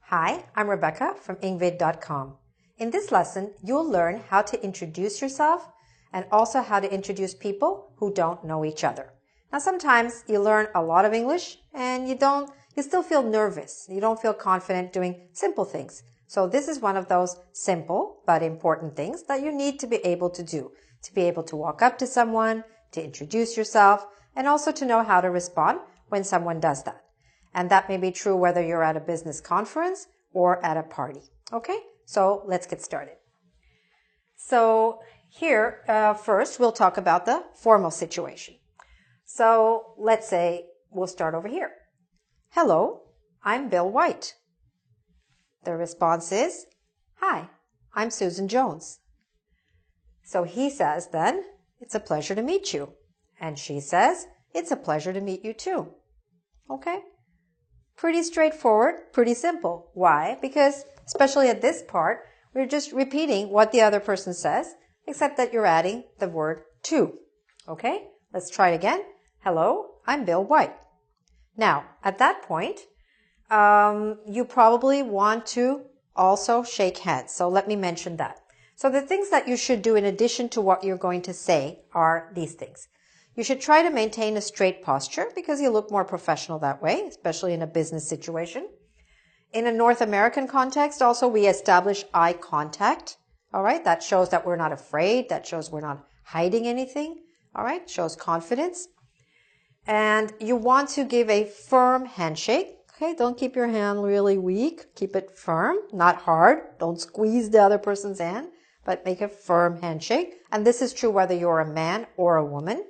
Hi, I'm Rebecca from Ingvid.com. In this lesson, you'll learn how to introduce yourself and also how to introduce people who don't know each other. Now, sometimes you learn a lot of English and you still feel nervous. You don't feel confident doing simple things. So this is one of those simple but important things that you need to be able to do. To be able to walk up to someone, to introduce yourself, and also to know how to respond when someone does that. And that may be true whether you're at a business conference or at a party. Okay, so let's get started. So here, first, we'll talk about the formal situation. So let's say we'll start over here. Hello, I'm Bill White. The response is, hi, I'm Susan Jones. So he says then, it's a pleasure to meet you. And she says, it's a pleasure to meet you too. Okay? Pretty straightforward, pretty simple. Why? Because especially at this part, we're just repeating what the other person says, except that you're adding the word to. Okay? Let's try it again. Hello, I'm Bill White. Now, at that point, you probably want to also shake hands. So let me mention that. So the things that you should do in addition to what you're going to say are these things. You should try to maintain a straight posture because you look more professional that way, especially in a business situation. In a North American context, also, we establish eye contact. All right. That shows that we're not afraid. That shows we're not hiding anything. All right. Shows confidence. And you want to give a firm handshake. Okay. Don't keep your hand really weak. Keep it firm, not hard. Don't squeeze the other person's hand, but make a firm handshake. And this is true whether you're a man or a woman.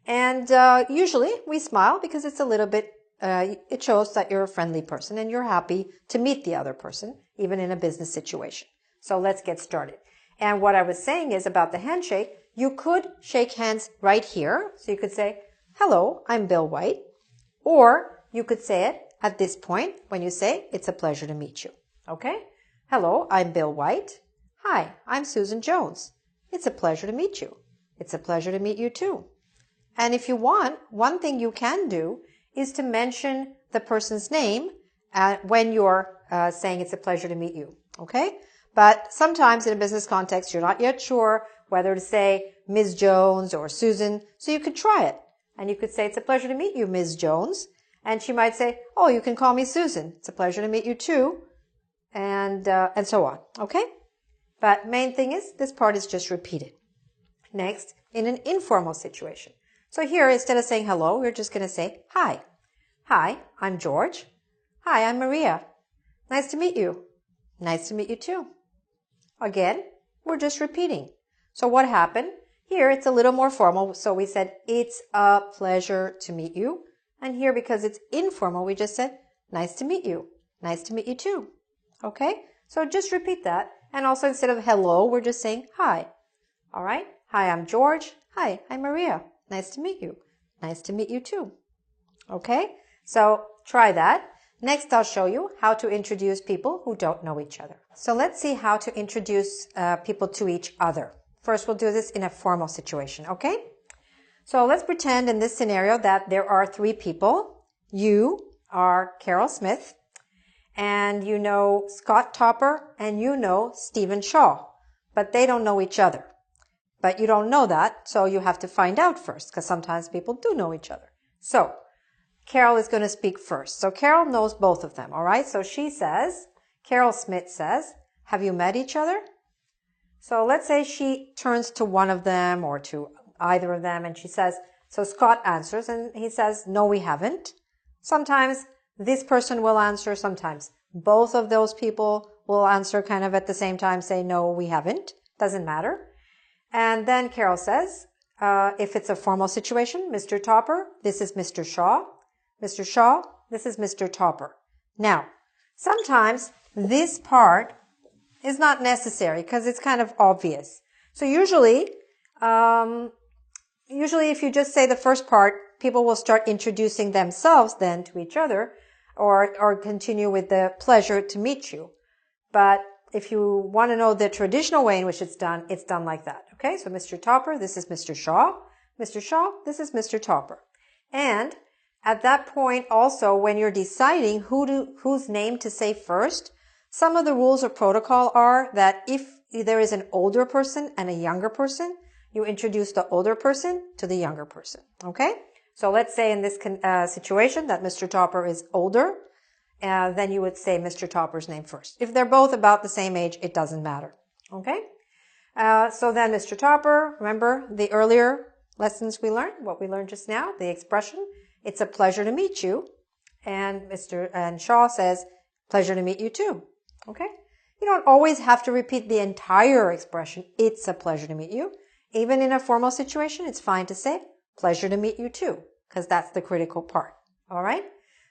And usually we smile because it's a little bit, it shows that you're a friendly person and you're happy to meet the other person, even in a business situation. So let's get started. And what I was saying is about the handshake, you could shake hands right here. So you could say, hello, I'm Bill White. Or you could say it at this point when you say, it's a pleasure to meet you. Okay? Hello, I'm Bill White. Hi, I'm Susan Jones. It's a pleasure to meet you. It's a pleasure to meet you too. And if you want, one thing you can do is to mention the person's name when you're saying it's a pleasure to meet you. Okay? But sometimes in a business context, you're not yet sure whether to say Ms. Jones or Susan. So you could try it. And you could say, it's a pleasure to meet you, Ms. Jones. And she might say, oh, you can call me Susan. It's a pleasure to meet you too. And so on. Okay? But main thing is, this part is just repeated. Next, in an informal situation. So here, instead of saying hello, we're just going to say hi. Hi, I'm George. Hi, I'm Maria. Nice to meet you. Nice to meet you too. Again, we're just repeating. So what happened? Here, it's a little more formal. So we said, it's a pleasure to meet you. And here, because it's informal, we just said, nice to meet you. Nice to meet you too. Okay? So just repeat that. And also, instead of hello, we're just saying hi. All right? Hi, I'm George. Hi, I'm Maria. Nice to meet you. Nice to meet you too. Okay? So try that. Next, I'll show you how to introduce people who don't know each other. So let's see how to introduce people to each other. First, we'll do this in a formal situation. Okay? So let's pretend in this scenario that there are three people. You are Carol Smith, and you know Scott Topper, and you know Stephen Shaw, but they don't know each other. But you don't know that, so you have to find out first, because sometimes people do know each other. So, Carol is going to speak first. So Carol knows both of them, all right? So she says, Carol Smith says, have you met each other? So let's say she turns to one of them or to either of them, and she says, so Scott answers, and he says, no, we haven't. Sometimes this person will answer, sometimes both of those people will answer kind of at the same time, say, no, we haven't. Doesn't matter. And then Carol says, if it's a formal situation, Mr. Topper, this is Mr. Shaw. Mr. Shaw, this is Mr. Topper. Now, sometimes this part is not necessary because it's kind of obvious. So usually if you just say the first part, people will start introducing themselves then to each other or continue with the pleasure to meet you. But if you want to know the traditional way in which it's done like that. Okay, so Mr. Topper, this is Mr. Shaw. Mr. Shaw, this is Mr. Topper. And at that point also, when you're deciding whose name to say first, some of the rules of protocol are that if there is an older person and a younger person, you introduce the older person to the younger person. Okay? So let's say in this situation that Mr. Topper is older, then you would say Mr. Topper's name first. If they're both about the same age, it doesn't matter. Okay? So then Mr. Topper, remember the earlier lessons we learned, what we learned just now, the expression, it's a pleasure to meet you. And Shaw says, pleasure to meet you too. Okay? You don't always have to repeat the entire expression, it's a pleasure to meet you. Even in a formal situation, it's fine to say, pleasure to meet you too, because that's the critical part. All right?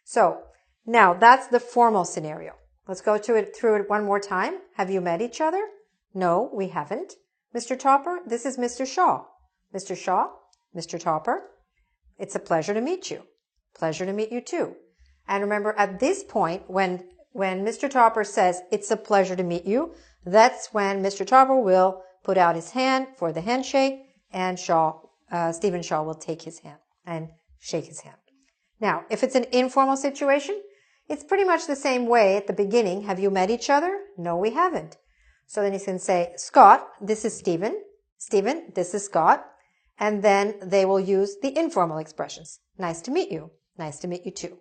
So now that's the formal scenario. Let's go through it one more time. Have you met each other? No, we haven't. Mr. Topper, this is Mr. Shaw. Mr. Shaw, Mr. Topper, it's a pleasure to meet you. Pleasure to meet you too. And remember, at this point, when Mr. Topper says, it's a pleasure to meet you, that's when Mr. Topper will put out his hand for the handshake, and Stephen Shaw will take his hand and shake his hand. Now, if it's an informal situation, it's pretty much the same way at the beginning. Have you met each other? No, we haven't. So then you can say, Scott, this is Stephen. Stephen, this is Scott. And then they will use the informal expressions. Nice to meet you. Nice to meet you too.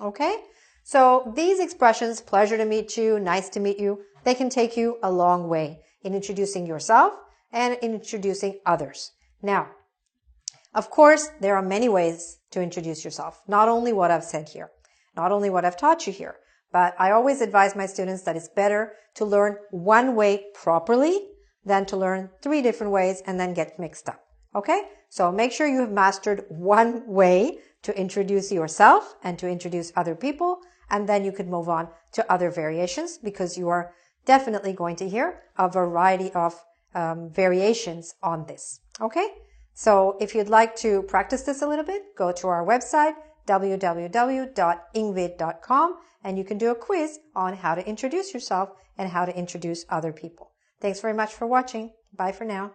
Okay? So these expressions, pleasure to meet you, nice to meet you, they can take you a long way in introducing yourself and in introducing others. Now, of course, there are many ways to introduce yourself. Not only what I've said here, not only what I've taught you here, but I always advise my students that it's better to learn one way properly than to learn 3 different ways and then get mixed up. Okay? So make sure you have mastered one way to introduce yourself and to introduce other people, and then you could move on to other variations, because you are definitely going to hear a variety of variations on this. Okay? So if you'd like to practice this a little bit, go to our website, www.ingvid.com, and you can do a quiz on how to introduce yourself and how to introduce other people. Thanks very much for watching. Bye for now.